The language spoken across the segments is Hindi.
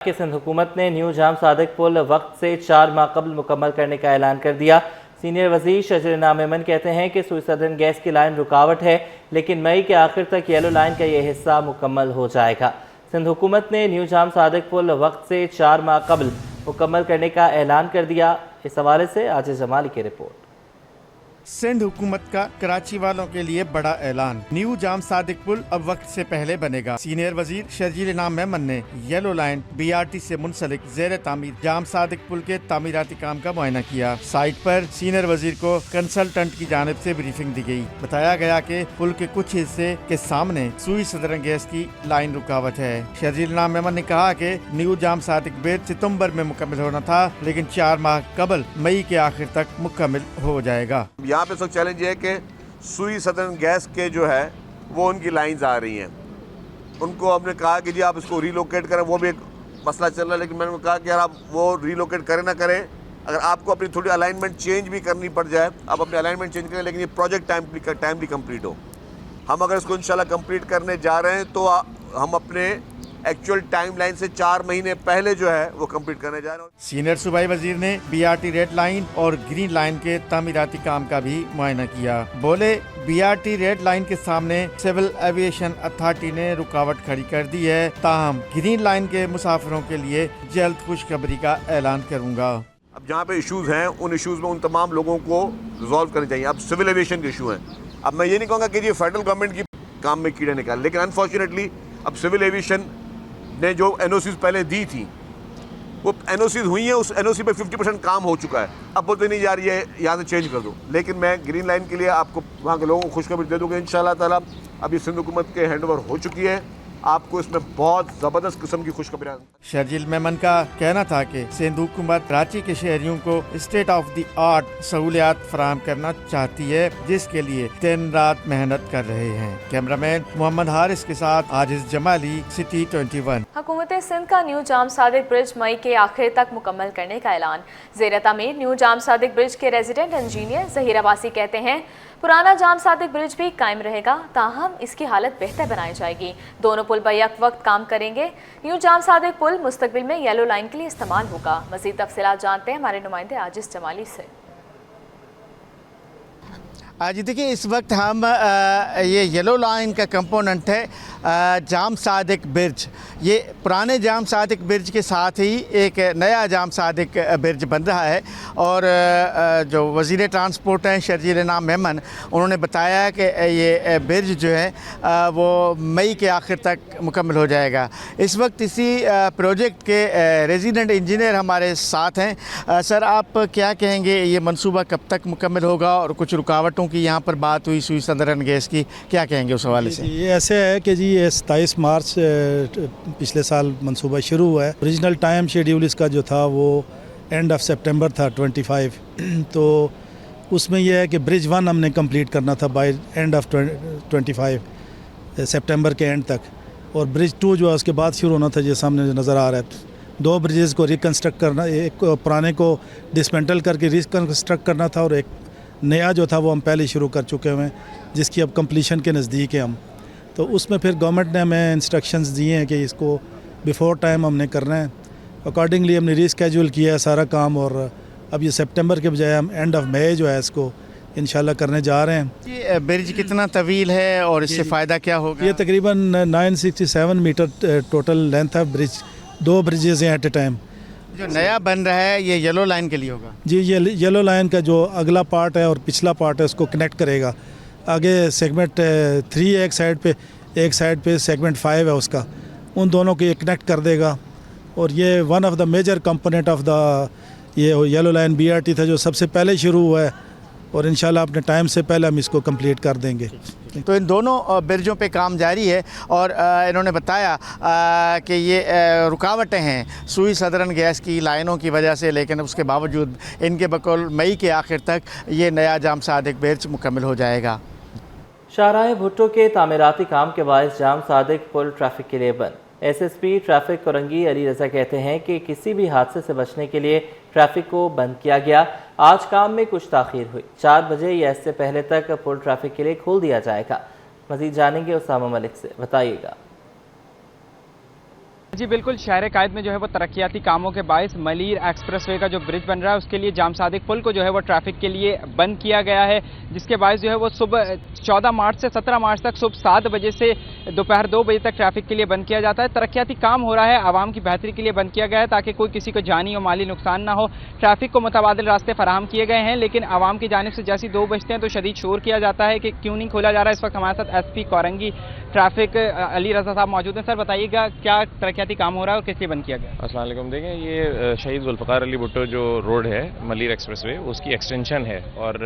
कि सिंध हुकूमत ने न्यू जाम सादिक पुल वक्त से 4 माह कबल मुकम्मल करने का ऐलान कर दिया। सीनियर वजीर शर्जील मेमन कहते हैं कि सुई सदर्न गैस की लाइन रुकावट है, लेकिन मई के आखिर तक येलो लाइन का यह हिस्सा मुकम्मल हो जाएगा। सिंध हुकूमत ने न्यू जाम सादिक पुल वक्त से 4 माह कबल मुकम्मल करने का ऐलान कर दिया। इस हवाले से आजिज जमाली की रिपोर्ट। सिंध हुकूमत का कराची वालों के लिए बड़ा ऐलान, न्यू जाम सादिक पुल अब वक्त से पहले बनेगा। सीनियर वजीर शर्जील मेमन ने येलो लाइन BRT से मुंसलिक ज़ेर तामीर जाम सादिक पुल के तामीराती काम का मुआयना किया। साइट पर सीनियर वजीर को कंसल्टेंट की जानिब से ब्रीफिंग दी गई। बताया गया कि पुल के कुछ हिस्से के सामने सुई सदरन गैस की लाइन रुकावट है। शर्जील मेमन ने कहा कि न्यू जाम सादिक ब्रिज सितंबर में मुकम्मल होना था, लेकिन 4 माह कबल मई के आखिर तक मुकम्मल हो जाएगा। यहाँ पे सब चैलेंज है कि सुई सदर्न गैस के जो है वो उनकी लाइंस आ रही हैं। उनको हमने कहा कि जी आप इसको रीलोकेट करें, वो भी एक मसला चल रहा है। लेकिन मैंने कहा कि यार आप वो रीलोकेट करें ना करें, अगर आपको अपनी थोड़ी अलाइनमेंट चेंज भी करनी पड़ जाए, आप अपनी अलाइनमेंट चेंज करें, लेकिन ये प्रोजेक्ट टाइमली कंप्लीट हो। हम अगर इसको इंशाल्लाह कंप्लीट करने जा रहे हैं तो हम अपने एक्चुअल टाइमलाइन से 4 महीने पहले जो है वो कंप्लीट करने जा रहे हैं। सीनियर सूबाई वजीर ने BRT रेड लाइन और ग्रीन लाइन के तामीराती काम का भी मुआयना किया। बोले BRT रेड लाइन के सामने सिविल एविएशन अथॉरिटी ने रुकावट खड़ी कर दी है, ताहम ग्रीन लाइन के मुसाफिरों के लिए जल्द खुशखबरी का ऐलान करूँगा। अब जहाँ पे इश्यूज हैं उन इश्यूज में उन तमाम लोगों को रिजॉल्व करने चाहिए। अब सिविल एविएशन के इशू हैं। अब मैं ये नहीं कहूँगा कि ये फेडरल गवर्नमेंट की काम में कीड़े निकाले, लेकिन अनफॉर्चुनेटली अब सिविल एविएशन ने जो NOCs पहले दी थी वो NOCs हुई हैं, उस NOC पे 50% काम हो चुका है। अब बोलते नहीं यार ये यहाँ से चेंज कर दो, लेकिन मैं ग्रीन लाइन के लिए आपको वहाँ के लोगों को खुशखबरी दे दूँगा इंशाल्लाह ताला। अभी सिंध हुकूमत के हैंडओवर हो चुकी है, आपको इसमें बहुत ज़बरदस्त किस्म की खुशखबरी। शर्जील मेमन का कहना था कि सिंध हुकूमत कराची के शहरियों को स्टेट ऑफ द आर्ट सहूलियात फराहम करना चाहती है, जिसके लिए दिन रात मेहनत कर रहे हैं। कैमरामैन मोहम्मद हारिस के साथ आजिज जमाली, सिटी 21। हुकूमत सिंध का न्यू जाम सादिक ब्रिज मई के आखिर तक मुकम्मल करने का ऐलान। ज़ेर तामीर न्यू जाम सादिक ब्रिज के रेजिडेंट इंजीनियर ज़हीर अब्बासी कहते हैं पुराना जाम सादिक ब्रिज भी कायम रहेगा, ताहम इसकी हालत बेहतर बनाई जाएगी। दोनों पुल बैक वक्त काम करेंगे। न्यू जाम सादिक पुल मुस्तकबिल में येलो लाइन के लिए इस्तेमाल होगा। मज़ीद तफसीलात जानते हैं हमारे नुमाइंदे आजिज जमाली से। आज देखिए इस वक्त हम ये येलो लाइन का कंपोनेंट है जाम सादिक ब्रिज। ये पुराने जाम सादिक ब्रिज के साथ ही एक नया जाम सादिक ब्रिज बन रहा है, और जो वज़ीर ट्रांसपोर्ट हैं शर्जील मेमन, उन्होंने बताया कि ये ब्रिज जो है वो मई के आखिर तक मुकम्मल हो जाएगा। इस वक्त इसी प्रोजेक्ट के रेजिडेंट इंजीनियर हमारे साथ हैं। सर, आप क्या कहेंगे, ये मंसूबा कब तक मुकम्मल होगा, और कुछ रुकावटों की यहाँ पर बात हुई सुई सदरन गैस की, क्या कहेंगे उस हवाले से? ये ऐसे है कि जी ये 27 मार्च पिछले साल मंसूबा शुरू हुआ है। ओरिजिनल टाइम शेड्यूल इसका जो था वो एंड ऑफ सितंबर था 25। तो उसमें यह है कि ब्रिज 1 हमने कंप्लीट करना था बाय एंड ऑफ 25 सितंबर के एंड तक, और ब्रिज 2 जो है उसके बाद शुरू होना था। जैसे सामने नज़र आ रहा है 2 ब्रिजेज़ को रिकन्स्ट्रक्ट करना, एक पुराने को डिसमेंटल करके रिकन्स्ट्रक्ट करना था, और एक नया जो था वो हम पहले शुरू कर चुके हुए हैं, जिसकी अब कंप्लीशन के नज़दीक है हम। तो उसमें फिर गवर्नमेंट ने हमें इंस्ट्रक्शंस दिए हैं कि इसको बिफ़ोर टाइम हमने करना है। अकॉर्डिंगली हमने रीस्केड्यूल किया है सारा काम, और अब ये सितंबर के बजाय हम एंड ऑफ मई जो है इसको इंशाल्लाह करने जा रहे हैं। ये ब्रिज कितना तवील है और इससे फ़ायदा क्या होगा? ये तकरीबन 967 मीटर टोटल लेंथ है ब्रिज। 2 ब्रिजेज़ हैं एट ए टाइम। जो नया बन रहा है ये येलो लाइन के लिए होगा? जी, ये येलो लाइन का जो अगला पार्ट है और पिछला पार्ट है उसको कनेक्ट करेगा। आगे सेगमेंट 3 एक साइड पे सेगमेंट 5 है उसका, उन दोनों को ये कनेक्ट कर देगा। और ये one of the major component of the ये येलो लाइन BRT था जो सबसे पहले शुरू हुआ है, और इंशाल्लाह अपने टाइम से पहले हम इसको कंप्लीट कर देंगे। तो इन दोनों ब्रिजों पे काम जारी है, और इन्होंने बताया कि ये रुकावटें हैं सुई सदरन गैस की लाइनों की वजह से, लेकिन उसके बावजूद इनके बकौल मई के आखिर तक ये नया जाम सादिक ब्रिज मुकम्मल हो जाएगा। शाहराह भुट्टो के तामीराती काम के बायस जाम सादिक पुल ट्रैफिक के लिए बंद। SSP ट्रैफिक कोरंगी अली रज़ा कहते हैं कि किसी भी हादसे से बचने के लिए ट्रैफिक को बंद किया गया। आज काम में कुछ ताख़ीर हुई। 4 बजे या इससे पहले तक पुल ट्रैफिक के लिए खोल दिया जाएगा। मज़ीद जानेंगे उसामा मलिक से, बताइएगा। जी बिल्कुल, शहर कायद में जो है वो तरक्याती कामों के बायस मलीर एक्सप्रेसवे का जो ब्रिज बन रहा है उसके लिए जाम सादिक पुल को जो है वो ट्रैफिक के लिए बंद किया गया है, जिसके बायस जो है वो सुबह 14 मार्च से 17 मार्च तक सुबह 7 बजे से दोपहर 2 बजे तक ट्रैफिक के लिए बंद किया जाता है। तरक्याती काम हो रहा है, आवाम की बेहतरी के लिए बंद किया गया है ताकि कोई किसी को जानी और माली नुकसान ना हो। ट्रैफिक को मुतबादिल रास्ते फराहम किए गए हैं, लेकिन आवाम की जानिब से जैसे 2 बजते हैं तो शदीद शोर किया जाता है कि क्यों नहीं खोला जा रहा है। इस वक्त हमारे साथ SP कोरंगी ट्रैफिक अली रजा साहब मौजूद हैं। सर बताइएगा क्या तरक्याती काम हो रहा है और किस लिए बंद किया गया? अस्सलाम वालेकुम। देखें, ये शहीद जुल्फ़िकार अली भुट्टो जो रोड है मलीर एक्सप्रेसवे उसकी एक्सटेंशन है और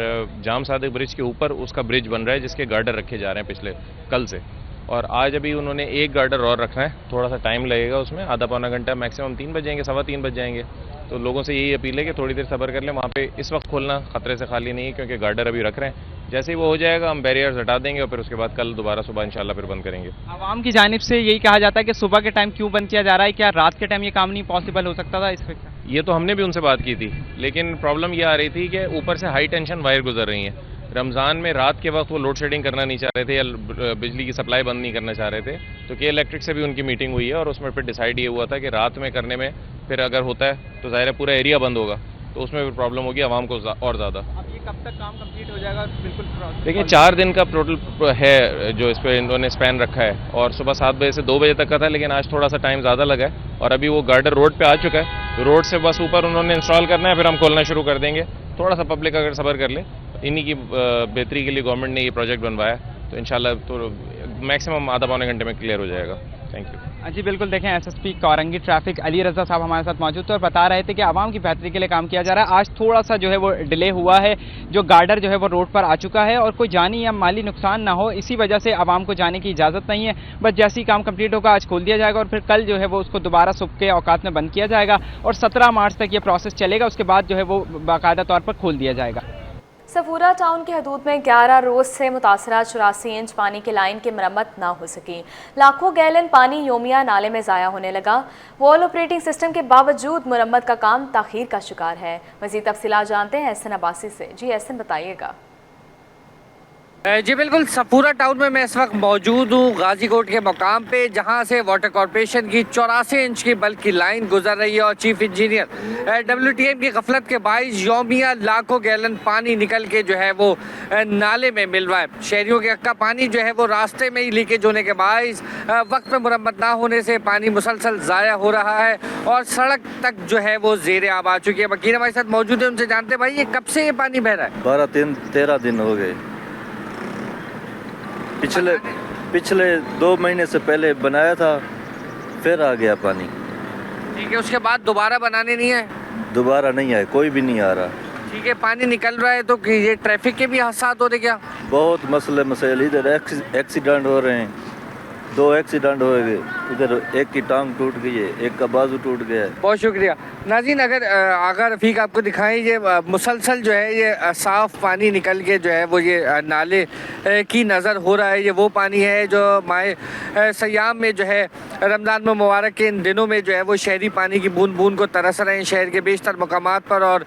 जाम सादिक ब्रिज के ऊपर उसका ब्रिज बन रहा है जिसके गार्डर रखे जा रहे हैं पिछले कल से, और आज अभी उन्होंने एक गार्डर और रखना है। थोड़ा सा टाइम लगेगा उसमें, आधा पौना घंटा, मैक्सिमम 3 बज जाएंगे, 3:15 बज जाएंगे। तो लोगों से यही अपील है कि थोड़ी देर सब्र कर लें। वहाँ पे इस वक्त खोलना खतरे से खाली नहीं है क्योंकि गार्डर अभी रख रहे हैं। जैसे ही वो हो जाएगा हम बैरियर्स हटा देंगे और फिर उसके बाद कल दोबारा सुबह इंशाल्लाह फिर बंद करेंगे। आवाम की जानिब से यही कहा जाता है कि सुबह के टाइम क्यों बंद किया जा रहा है, क्या रात के टाइम ये काम नहीं पॉसिबल हो सकता था? इस वक्त ये तो हमने भी उनसे बात की थी, लेकिन प्रॉब्लम ये आ रही थी कि ऊपर से हाई टेंशन वायर गुजर रही हैं। रमज़ान में रात के वक्त वो लोड शेडिंग करना नहीं चाह रहे थे या बिजली की सप्लाई बंद नहीं करना चाह रहे थे, तो के इलेक्ट्रिक से भी उनकी मीटिंग हुई है और उसमें फिर डिसाइड ये हुआ था कि रात में करने में फिर अगर होता है तो ज़ाहिर है पूरा एरिया बंद होगा, तो उसमें फिर प्रॉब्लम होगी आवाम को और ज़्यादा। अब ये कब तक काम कंप्लीट हो जाएगा? बिल्कुल देखिए 4 दिन का टोटल है जो इस पर इन्होंने स्पैन रखा है, और सुबह 7 बजे से 2 बजे तक का था, लेकिन आज थोड़ा सा टाइम ज़्यादा लगा है और अभी वो गार्डर रोड पे आ चुका है। तो रोड से बस ऊपर उन्होंने इंस्टॉल करना है, फिर हम खोलना शुरू कर देंगे। थोड़ा सा पब्लिक अगर सब्र कर ले, इन्हीं की बेहतरी के लिए गवर्नमेंट ने ये प्रोजेक्ट बनवाया, तो इंशाल्लाह तो मैक्सिमम आधा पौने घंटे में क्लियर हो जाएगा। Thank you. जी बिल्कुल, देखें SSP कोरंगी ट्रैफिक अली रजा साहब हमारे साथ मौजूद थे और बता रहे थे कि आवाम की बेहतरी के लिए काम किया जा रहा है। आज थोड़ा सा जो है वो डिले हुआ है, जो गार्डर जो है वो रोड पर आ चुका है और कोई जानी या माली नुकसान ना हो, इसी वजह से आवाम को जाने की इजाज़त नहीं है। बस जैसे ही काम कंप्लीट होगा आज खोल दिया जाएगा और फिर कल जो है वो उसको दोबारा सुबह के औकात में बंद किया जाएगा और 17 मार्च तक ये प्रोसेस चलेगा। उसके बाद जो है वो बाकायदा तौर पर खोल दिया जाएगा। सफूरा टाउन की हदूद में 11 रोज से मुतासरा 84 इंच पानी की लाइन की मरम्मत ना हो सकी। लाखों गैलन पानी योमिया नाले में ज़ाया होने लगा। वॉल ऑपरेटिंग सिस्टम के बावजूद मरम्मत का काम ताख़ीर का शिकार है। मज़ीद तफसीलात जानते हैं एहसन अब्बासी से। जी एहसन, बताइएगा। जी बिल्कुल, सफूरा टाउन में मैं इस वक्त मौजूद हूँ गाजीकोट के मुकाम पे, जहाँ से वाटर कॉरपोरेशन की 84 इंच की बल्क की लाइन गुजर रही है और चीफ इंजीनियर WTM की गफलत के बाइस योमिया लाखों गैलन पानी निकल के जो है वो नाले में मिल रहा है। शहरियों के का पानी जो है वो रास्ते में ही लीकेज होने के बाइस वक्त में मुरम्मत ना होने से पानी मुसलसल ज़ाया हो रहा है और सड़क तक जो है वो ज़ेरे आब आ चुकी है। वकील हमारे साथ मौजूद है, उनसे जानते भाई ये कब से ये पानी बह रहा है? 13 दिन हो गए। पिछले 2 महीने से पहले बनाया था, फिर आ गया पानी। ठीक है, उसके बाद दोबारा बनाने नहीं है? दोबारा नहीं आए, कोई भी नहीं आ रहा। ठीक है, पानी निकल रहा है तो ये ट्रैफिक के भी हादसात हो रहे क्या? बहुत मसले इधर एक्सीडेंट हो रहे हैं। 2 एक्सीडेंट हो गए, इधर एक की टांग टूट गई है, एक का बाजू टूट गया है। बहुत शुक्रिया नाज़रीन। अगर आगा रफ़ीक आपको दिखाएं, ये मुसलसल जो है ये साफ़ पानी निकल के जो है वो ये नाले की नज़र हो रहा है। ये वो पानी है जो माए सयाम में जो है रमज़ान में मुबारक के इन दिनों में जो है वो शहरी पानी की बूंद बूंद को तरस रहे हैं शहर के बेशतर मकामात पर। और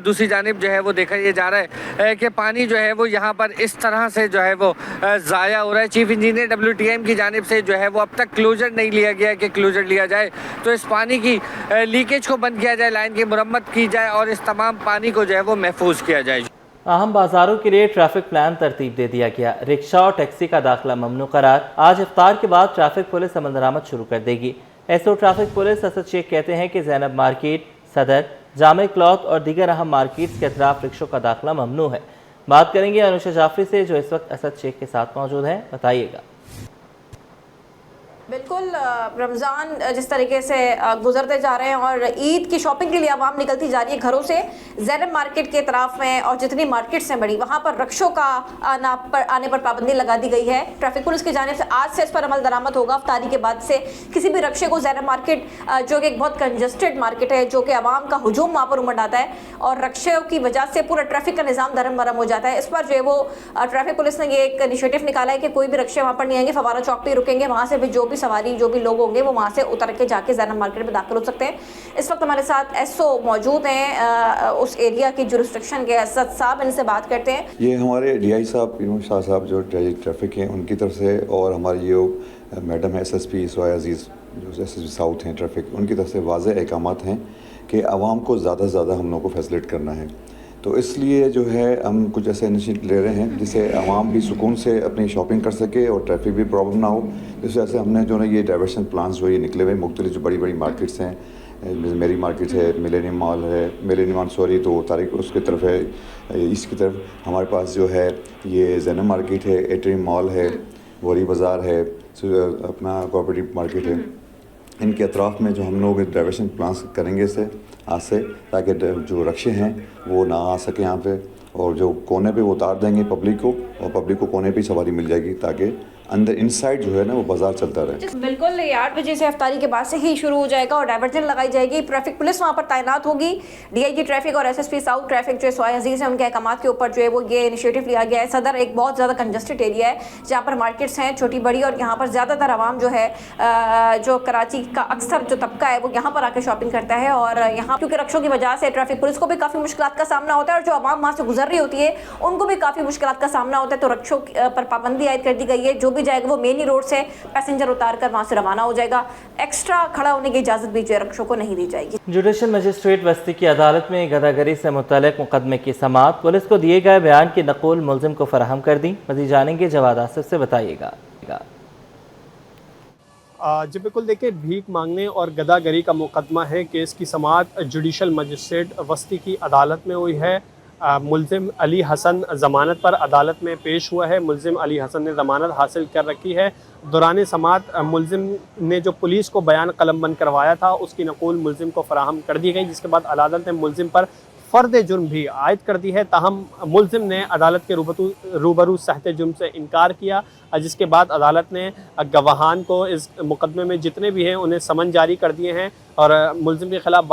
दूसरी जानिब जो है वो देखा ये जा रहा है कि पानी जो है वो यहाँ पर इस तरह से जो है वो ज़ाया हो रहा है। चीफ इंजीनियर WTM की जानिब से जो है वो अब तक क्लोजर नहीं लिया गया कि क्लोजर लिया जाए तो इस पानी की लीकेज को बंद किया जाए, लाइन की मुरम्मत की जाए और इस तमाम पानी को जो है वो महफूज किया जाए। अहम बाजारों के लिए ट्रैफिक प्लान तरतीब दे दिया गया। रिक्शा और टैक्सी का दाखिला ममनू करार। आज इफ्तार के बाद ट्रैफिक पुलिस अमल दरामद शुरू कर देगी। SO traffic police Asad Sheikh कहते हैं कि जैनब मार्केट, सदर, जामे क्लॉथ और दीगर अहम मार्केट्स के अतराफ रिक्शों का दाखिला ममनू है। बात करेंगे अनुषा जाफरी से जो इस वक्त असद शेख के साथ मौजूद हैं। बताइएगा। बिल्कुल, रमज़ान जिस तरीके से गुजरते जा रहे हैं और ईद की शॉपिंग के लिए आवाम निकलती जा रही है घरों से ज़ैनब मार्केट के तरफ में और जितनी मार्केट्स हैं बड़ी, वहाँ पर रिक्शों का आने पर पाबंदी लगा दी गई है। ट्रैफिक पुलिस की जानिब से आज से इस पर अमल दरामद होगा। इफ्तारी के बाद से किसी भी रिक्शे को ज़ैनब मार्केट जो कि एक बहुत कंजस्टेड मार्केट है, जो कि आवाम का हुजूम वहाँ पर उमड़ आता है और रिक्शों की वजह से पूरा ट्रैफिक का निज़ाम दरम बरम हो जाता है। इस पर जो है वो ट्रैफिक पुलिस ने ये एक इनिशिएटिव निकाला है कि कोई भी रिक्शे वहाँ पर नहीं आएंगे, फवारा चौक पर रुकेंगे। वहाँ से भी जो भी सवारी जो भी लोग होंगे वो वहाँ से उतर के जाके ज़ैनब मार्केट में दाखिल हो सकते हैं। इस वक्त हमारे साथ एसओ मौजूद हैं उस एरिया की जुरिस्डिक्शन के, असद साहब, इनसे बात करते हैं। ये हमारे DI साहब इरम शाह साहब जो ट्रैफिक हैं उनकी तरफ से और हमारी जो मैडम है SSP सोया अजीज़ जो SSB साउथ हैं ट्रैफिक, उनकी तरफ से वाज़ेह अहकामात हैं कि आवाम को ज़्यादा से ज़्यादा हम लोग को फैसिलिटेट करना है। तो इसलिए जो है हम कुछ ऐसे इनिशिएटिव ले रहे हैं जिससे आवाम भी सुकून से अपनी शॉपिंग कर सके और ट्रैफिक भी प्रॉब्लम ना हो। इस वजह से हमने जो है ये डाइवर्शन प्लान्स जो ये निकले हुए मुख्तलिफ जो बड़ी बड़ी मार्केट्स हैं, मेरी मार्केट है, मिलेनियम मॉल है, मिलेनियम मॉल सॉरी तो तारीख उसकी तरफ है, इसकी तरफ हमारे पास जो है ये जैनब मार्केट है, एट्रियम मॉल है, वरी बाज़ार है, अपना कोऑपरेटिव मार्केट है। इनके अतराफ़ में जो हम लोग डाइवर्शन प्लान्स करेंगे इससे आज से, ताकि जो रक्शे हैं वो ना आ सके यहाँ पे, और जो कोने पे वो उतार देंगे पब्लिक को, और पब्लिक को कोने पे सवारी मिल जाएगी ताकि अंदर इनसाइड जो है ना वो बाजार चलता रहे। बिल्कुल, ये 8 बजे से इफ्तारी के बाद से ही शुरू हो जाएगा और डाइवर्जन लगाई जाएगी। ट्रैफिक पुलिस वहाँ पर तैनात होगी। DIG ट्रैफिक और SSP साउथ ट्रैफिक जो सोया अजीज़ है उनके अहकाम के ऊपर जो है वो ये इनिशिएटिव लिया गया है। सदर एक बहुत ज़्यादा कंजस्टेड एरिया है जहाँ पर मार्केट्स हैं छोटी बड़ी, और यहाँ पर ज़्यादातर आवाम जो है जो कराची का अक्सर जो तबका है वो यहाँ पर आकर शॉपिंग करता है। और यहाँ क्योंकि रक्षों की वजह से ट्रैफिक पुलिस को भी काफ़ी मुश्किलात का सामना होता है और जो आवाम वहाँ से गुजर रही होती है उनको भी काफ़ी मुश्किलात का सामना होता है। तो रक्षों पर पाबंदी आयद कर दी गई है। जो भी जाएगा वो मेन रोड से पैसेंजर उतार कर वहां से रवाना हो जाएगा। एक्स्ट्रा खड़ा होने की इजाजत भी जो रक्षों को नहीं दी जाएगी। जुडिशल मजिस्ट्रेट वस्ती की अदालत में गदागरी से मुतल्लिक मुकदमे की समाअत, पुलिस को दिए गए बयान की नकुल मुल्जिम को फराहम कर दी। मज़ीद जानेंगे, जवाद आसिफ से बताइएगा। जी बिल्कुल, देखिए भीख मांगने और गदागरी का मुकदमा है। केस की समाअत जुडिशल मजिस्ट्रेट वस्ती की अदालत में हुई है। मुल्जिम अली हसन ज़मानत पर अदालत में पेश हुआ है। मुल्जिम अली हसन ने ज़मानत हासिल कर रखी है। दौरान समाअत मुल्जिम ने जो पुलिस को बयान कलमबंद करवाया था उसकी नकूल मुल्जिम को फराहम कर दी गई, जिसके बाद अदालत ने मुल्जिम पर फ़र्द जुर्म भी आयद कर दी है। ताहम मुल्जिम ने अदालत के रूबरू सहते जुर्म से इनकार किया, जिसके बाद अदालत ने गवाहान को इस मुकदमे में जितने भी हैं उन्हें समन जारी कर दिए हैं और मुल्जिम के ख़िलाफ़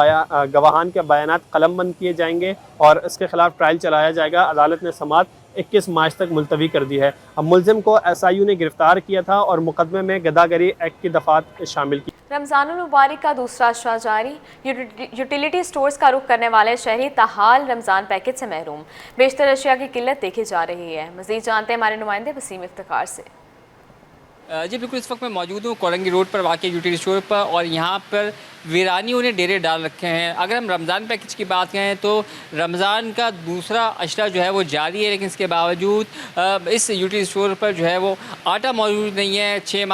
गवाहान के बयानात कलमबंद किए जाएंगे और इसके ख़िलाफ़ ट्रायल चलाया जाएगा। अदालत ने समाअत 21 मार्च तक मुलतवी कर दी है। अब मुल्जिम को SIU ने गिरफ्तार किया था और मुकदमे में गदागरी एक्ट की दफ़ात शामिल की। रमज़ानुल मुबारक का दूसरा अशरा जारी। यूटिलिटी स्टोर्स का रुख करने वाले शहरी ताहाल रमज़ान पैकेज से महरूम। बेशतर अशिया की किल्लत देखी जा रही है। मज़ीद जानते हैं हमारे नुमाइंदे वसीम इफ्तिखार से। जी बिल्कुल, इस वक्त मैं मौजूद हूँ कोरंगी रोड पर वाक़ यूटिलिटी स्टोर पर और यहाँ पर वीरानियों ने डेरे डाल रखे हैं। अगर हम रमज़ान पैकेज की बात करें तो रमज़ान का दूसरा अशरा जो है वो जारी है, लेकिन इसके बावजूद इस यूटिलिटी स्टोर पर जो है वो आटा मौजूद नहीं है। 6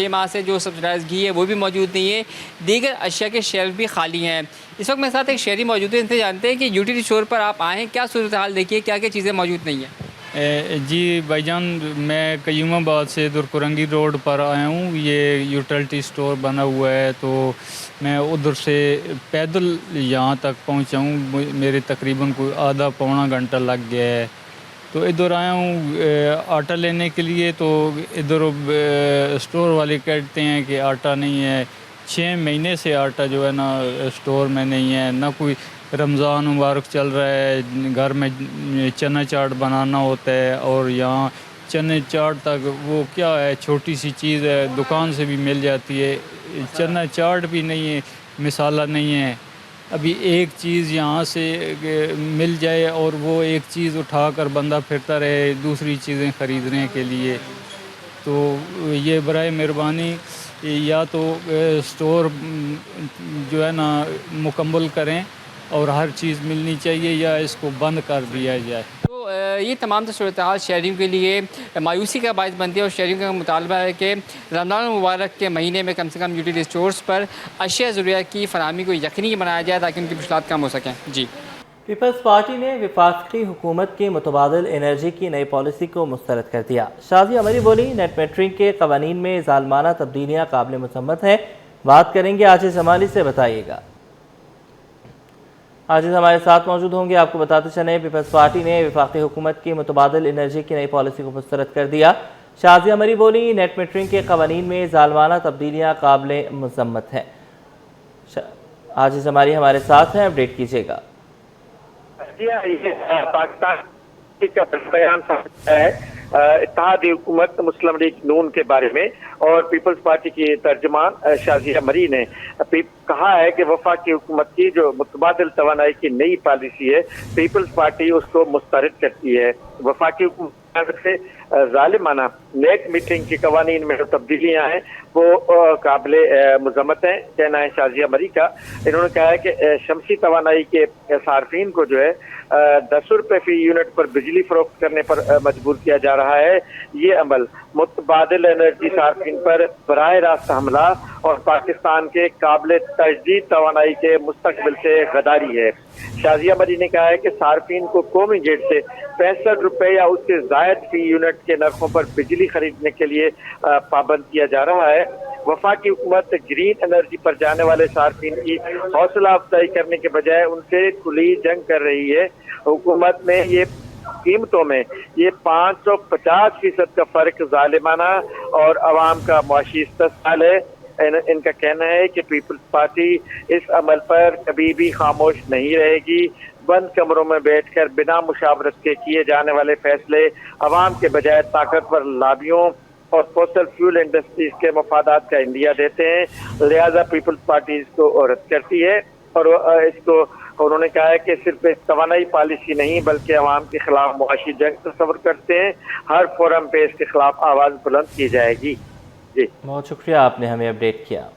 माह से जो सब्सिडाइज घी है वो भी मौजूद नहीं है। दीगर अशिया के शेल्फ भी खाली हैं। इस वक्त मेरे साथ एक शहरी मौजूद है, इनसे जानते हैं कि यूटिलिटी स्टोर पर आप आएँ, क्या सूरत हाल देखिए, क्या क्या चीज़ें मौजूद नहीं हैं। जी भाईजान, मैं कयूमाबाद से इधर कोरंगी रोड पर आया हूँ। ये यूटिलिटी स्टोर बना हुआ है तो मैं उधर से पैदल यहाँ तक पहुँचा हूँ। मेरे तकरीबन कोई आधा पौना घंटा लग गया है। तो इधर आया हूँ आटा लेने के लिए, तो इधर स्टोर वाले कहते हैं कि आटा नहीं है। 6 महीने से आटा जो है ना स्टोर में नहीं है, ना कोई रमज़ान मुबारक चल रहा है, घर में चना चाट बनाना होता है और यहाँ चने चाट तक वो क्या है, छोटी सी चीज़ है, दुकान से भी मिल जाती है। चना चाट भी नहीं है, मिसाला नहीं है। अभी एक चीज़ यहाँ से मिल जाए और वो एक चीज़ उठाकर बंदा फिरता रहे दूसरी चीज़ें ख़रीदने के लिए। तो ये बराए मेहरबानी या तो स्टोर जो है ना मुकम्मल करें और हर चीज़ मिलनी चाहिए या इसको बंद कर दिया जाए। तो ये तमाम सूरत हाल शहरियों के लिए मायूसी का बायस बनती है और शहरियों का मुतालबा है कि रमज़ान मुबारक के महीने में कम से कम यूटिलिटी स्टोर्स पर अशिया ज़रूरियात की फरहमी को यकीनी बनाया जाए ताकि उनकी मुश्किलात कम हो सकें। जी, पीपल्स पार्टी ने वफाकी हुकूमत की मुतबादिल एनर्जी की नई पॉलिसी को मुस्तरद कर दिया। शाजिया मरी बोली, नेट मेटरिंग के कवानीन में ज़ालमाना तब्दीलियाँ काबिल मसम्मत हैं। बात करेंगे आजिज़ जमाली से, बताइएगा। आजिज़ हमारे साथ मौजूद होंगे। आपको बताते चलें, पीपल्स पार्टी ने वफाकी हुकूमत की मुतबादिल एनर्जी की नई पॉलिसी को मुस्तरद कर दिया। शाजिया मरी बोली, नेट मेटरिंग के कवानीन में ज़ालमाना तब्दीलियाँ काबिल मसम्मत हैं। आजिज़ हमारी हमारे साथ हैं, अपडेट कीजिएगा। पाकिस्तान का बयान है इत्तेहादी हुकूमत मुस्लिम लीग नून के बारे में और पीपल्स पार्टी की तर्जमान शाजिया मरी ने कहा है कि वफाकी हुकूमत की जो मुतबादिल तवानाई की नई पॉलिसी है, पीपल्स पार्टी उसको मुस्तरद करती है। वफाकी हुकूमत से जालिमाना नेट मीटरिंग की कवानीन में जो तब्दीलियां हैं वो काबिले मजम्मत हैं। कहना है शाजिया मरी का। इन्होंने कहा है कि शमसी तवानाई के सार्फिन को जो है 10 रुपये फी यूनिट पर बिजली फरोख्त करने पर मजबूर किया जा रहा है। ये अमल मुतबादिल एनर्जी सार्फिन पर बराह रास्त हमला और पाकिस्तान के काबिल तजदीद तवानाई के मुस्तकबिल से गदारी है। शाजिया मरी ने कहा है कि सार्फिन को कौमी गेट से 65 रुपये या उससे जायद फी यूनिट के नरखों पर बिजली खरीदने के लिए पाबंद किया जा रहा है। वफाकी हुकूमत ग्रीन एनर्जी पर जाने वाले सार्फिन की हौसला अफजाई करने के बजाय उनसे खुली जंग कर रही है। हुकूमत में ये कीमतों में ये 550% का फर्क जालिमाना और अवाम का मुआशी इस्तेसाल है। इनका कहना है कि पीपल्स पार्टी इस अमल पर कभी भी खामोश नहीं रहेगी। बंद कमरों में बैठकर बिना मुशावरत के किए जाने वाले फैसले अवाम के बजाय ताकतवर लाबियों और फॉसल फ्यूल इंडस्ट्रीज के मफादात का इंडिया देते हैं। लिहाजा पीपल्स पार्टी इसको रद्द करती है और इसको उन्होंने कहा है कि सिर्फ एक तवानाई पॉलिसी नहीं बल्कि अवाम के खिलाफ मुआशी जंग तस्वर करते हैं। हर फोरम पे इसके खिलाफ आवाज़ बुलंद की जाएगी। जी बहुत शुक्रिया, आपने हमें अपडेट किया।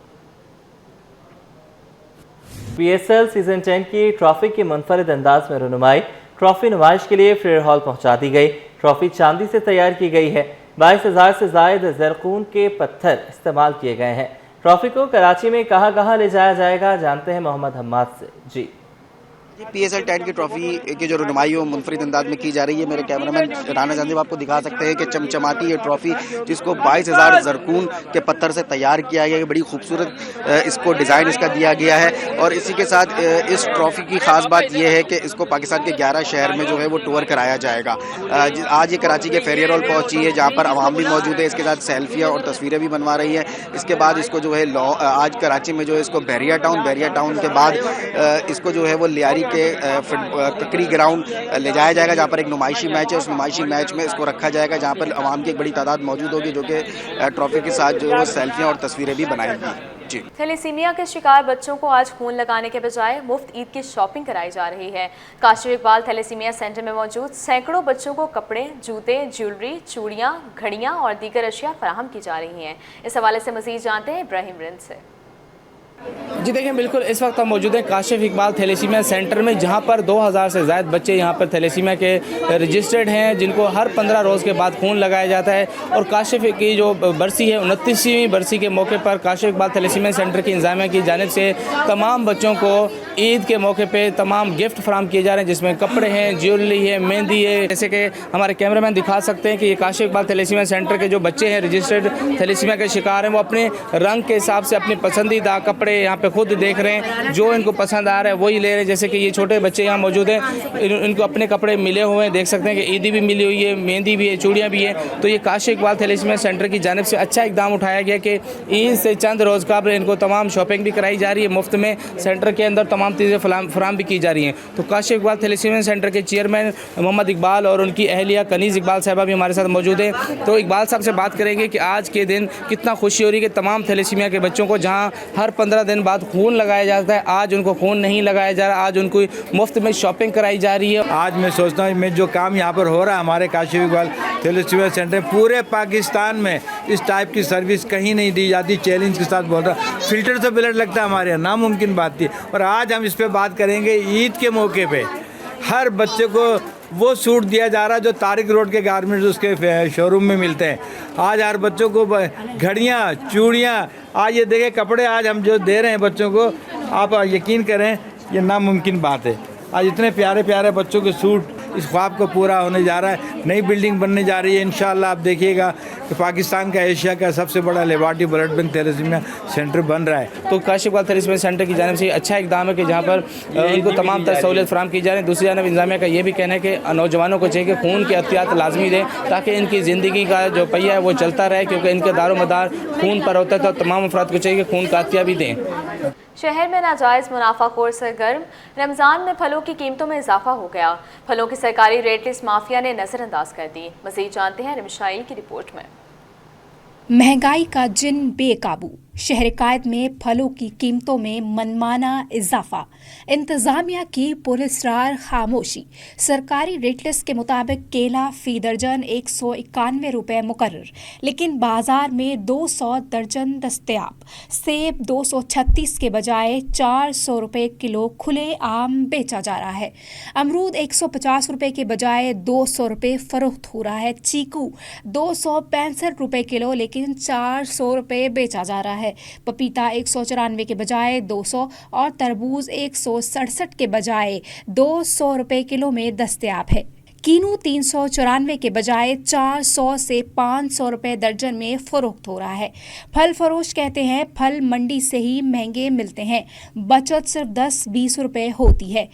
PSL सीजन 10 की ट्रॉफी की मुनफरिद अंदाज में रुनुमाई। ट्रॉफी नुमाइश के लिए फ्रेयर हॉल पहुंचा दी गई। ट्रॉफी चांदी से तैयार की गई है। 22,000 से जायद जरकून के पत्थर इस्तेमाल किए गए हैं। ट्रॉफी को कराची में कहाँ ले जाया जाएगा, जानते हैं मोहम्मद हम्माद से। जी PSL 10 की ट्रॉफी की जो रुनुमाई वो मुनफरिद अंदाज में की जा रही है। मेरे कैमरामैन राना जानदेव आपको दिखा सकते हैं कि चमचमाती ये ट्रॉफी जिसको 22,000 जरकून के पत्थर से तैयार किया गया है। बड़ी खूबसूरत इसको डिज़ाइन इसका दिया गया है और इसी के साथ इस ट्रॉफी की खास बात यह है कि इसको पाकिस्तान के 11 शहर में जो है वो टूर कराया जाएगा। आज ये कराची के फेरियर हॉल पहुंची है जहाँ पर आवाम भी मौजूद है। इसके साथ सेल्फियाँ और तस्वीरें भी बनवा रही है। इसके बाद इसको जो है आज कराची में जो है इसको बहरिया टाउन के बाद इसको जो है वो लियारी के ककरी ग्राउंड ले जाया जाएगा जहाँ पर एक नुमाइशी मैच है। उस नुमाइशी मैच में इसको रखा जाएगा जहाँ पर आवाम की एक बड़ी तादाद मौजूद होगी जो कि ट्रॉफी के साथ जो है सेल्फियाँ और तस्वीरें भी बनाएंगी। थैलेसीमिया के शिकार बच्चों को आज खून लगाने के बजाय मुफ्त ईद की शॉपिंग कराई जा रही है। काशिफ इकबाल थैलेसीमिया सेंटर में मौजूद सैकड़ों बच्चों को कपड़े, जूते, ज्वेलरी, चूड़ियाँ, घड़ियाँ और दीगर अशिया फराहम की जा रही हैं। इस हवाले से मजीद जानते हैं इब्राहिम रिंद से। जी देखें, बिल्कुल इस वक्त हम मौजूद हैं काशिफ इकबाल थैलेसीमिया सेंटर में जहां पर 2000 से ज़ायद बच्चे यहां पर थैलेसीमिया के रजिस्टर्ड हैं जिनको हर 15 रोज़ के बाद खून लगाया जाता है। और काशिफ की जो बरसी है 29वीं बरसी के मौके पर काशिफ इकबाल थैलेसीमिया सेंटर की इंतज़ामिया की जानिब से तमाम बच्चों को ईद के मौके पर तमाम गिफ्ट फराम किए जा रहे हैं जिसमें कपड़े हैं, ज्वेलरी है, मेहंदी है। जैसे कि हमारे कैमरामैन दिखा सकते हैं कि ये काशिफ इकबाल थैलेसीमिया सेंटर के जो बच्चे हैं रजिस्टर्ड थैलेसीमिया के शिकार हैं वो अपने रंग के हिसाब से अपने पसंदीदा कपड़े यहाँ पे खुद देख रहे हैं, जो इनको पसंद आ रहा है वही ले रहे हैं। जैसे कि ये छोटे बच्चे यहाँ मौजूद हैं, इनको अपने कपड़े मिले हुए हैं, देख सकते हैं कि ईदी भी मिली हुई है, मेहंदी भी है, चूड़ियाँ भी है। तो ये काशिफ इकबाल थैलेसीमिया सेंटर की जानिब से अच्छा इकदाम उठाया गया कि ईद से चंद रोज़ कबल इनको तमाम शॉपिंग भी कराई जा रही है मुफ्त में। सेंटर के अंदर तमाम चीज़ें फराम भी की जा रही हैं। तो काशिफ इकबाल थैलेसीमिया सेंटर के चेयरमैन मोहम्मद इकबाल और उनकी अहलिया कनीज़ इकबाल साहबा भी हमारे साथ मौजूद हैं। तो इकबाल साहब से बात करेंगे कि आज के दिन कितना खुशी हो रही है कि तमाम थैलेसीमिया के बच्चों को जहाँ हर 15 दिन बाद खून लगाया जाता है, आज उनको खून नहीं लगाया जा रहा, आज उनको मुफ्त में शॉपिंग कराई जा रही है। आज मैं सोचता हूँ मैं जो काम यहाँ पर हो रहा है हमारे काशिफ इकबाल थैलेसीमिया सेंटर पूरे पाकिस्तान में इस टाइप की सर्विस कहीं नहीं दी जाती। चैलेंज के साथ बोल रहा, फिल्टर से ब्लड लगता है हमारे यहाँ, नामुमकिन बात थी। और आज हम इस पर बात करेंगे। ईद के मौके पे हर बच्चे को वो सूट दिया जा रहा है जो तारिक रोड के गारमेंट्स उसके शोरूम में मिलते हैं। आज हर बच्चों को घड़ियाँ, चूड़ियाँ, आज ये देखें कपड़े आज हम जो दे रहे हैं बच्चों को, आप यकीन करें ये नामुमकिन बात है। आज इतने प्यारे प्यारे बच्चों के सूट इस ख्वाब को पूरा होने जा रहा है। नई बिल्डिंग बनने जा रही है इंशाल्लाह। आप देखिएगा कि पाकिस्तान का एशिया का सबसे बड़ा लेबार्टी ब्लड बैंक थैलेसीमिया सेंटर बन रहा है। तो काशिफ इकबाल थैलेसीमिया सेंटर की जानिब से अच्छा इकदाम है कि जहाँ पर इनको तमाम सहूलियत फराम की जा रही है। दूसरी जानब इंतजामिया का ये भी कहना है कि नौजवानों को चाहिए कि खून की एहतियात लाजमी दें ताकि इनकी ज़िंदगी का जो पहिया है वो चलता रहे, क्योंकि इनके दारोमदार खून पर होता है। तो तमाम अफराद को चाहिए कि खून का अतिया भी दें। शहर में नाजायज़ मुनाफाखोर सरगर्म। रमज़ान में फलों की कीमतों में इजाफा हो गया। फलों की सरकारी रेट लिस्ट माफिया ने नज़रअंदाज कर दी। मज़ीद जानते हैं रिमशाइल की रिपोर्ट में। महंगाई का जिन बेकाबू। शहर कायद में फलों की कीमतों में मनमाना इजाफा, इंतजामिया की पुरस्कार खामोशी। सरकारी रेट लिस्ट के मुताबिक केला फी दर्जन 191 रुपये मुकर्रर, लेकिन बाजार में 200 दर्जन दस्तयाब। सेब 236 के बजाय 400 रुपये किलो खुले आम बेचा जा रहा है। अमरूद 150 रुपये के बजाय 200 रुपये फरोख्त हो रहा है। चीकू 265 रुपये किलो, लेकिन 400 रुपये बेचा जा रहा है। पपीता 194 के बजाय 200 और तरबूज 167 के बजाय 200 रुपये किलो में दस्तयाब है। कीनू 394 के बजाय 400 से 500 रुपये दर्जन में फरोख्त हो रहा है। फल फरोश कहते हैं फल मंडी से ही महंगे मिलते हैं, बचत सिर्फ 10-20 रुपये होती है।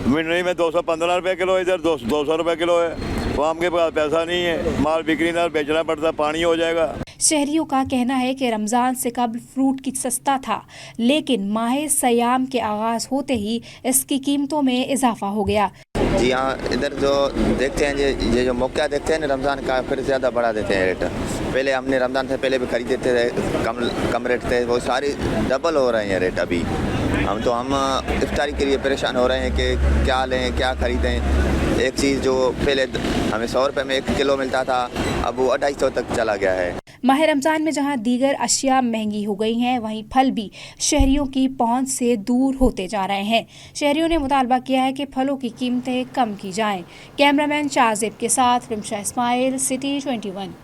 मंडी में 215 रुपये किलो, इधर 200 रुपये किलो है। आम के पास पैसा नहीं है, माल बिक्री ना, बेचना पड़ता, पानी हो जाएगा। शहरियों का कहना है कि रमज़ान से कबल फ्रूट की सस्ता था, लेकिन माह सयाम के आगाज़ होते ही इसकी कीमतों में इजाफा हो गया। जी हाँ, इधर जो देखते हैं ये जो मौका देखते हैं ना रमज़ान का, फिर ज़्यादा बढ़ा देते हैं रेट। पहले हमने रमज़ान से पहले भी खरीदते थे, कम रेट थे, वो सारी डबल हो रहे हैं रेट अभी। हम इफ्तारी के लिए परेशान हो रहे हैं कि क्या लें, क्या खरीदें। एक चीज़ जो पहले हमें 100 रुपये में 1 किलो मिलता था, अब वो 250 तक चला गया है। माह रमज़ान में जहां दीगर अशिया महंगी हो गई हैं, वहीं फल भी शहरियों की पहुंच से दूर होते जा रहे हैं। शहरियों ने मुतालबा किया है कि फलों की कीमतें कम की जाएं। कैमरामैन शाहजेब के साथ रिमशा इस्माइल, सिटी 21।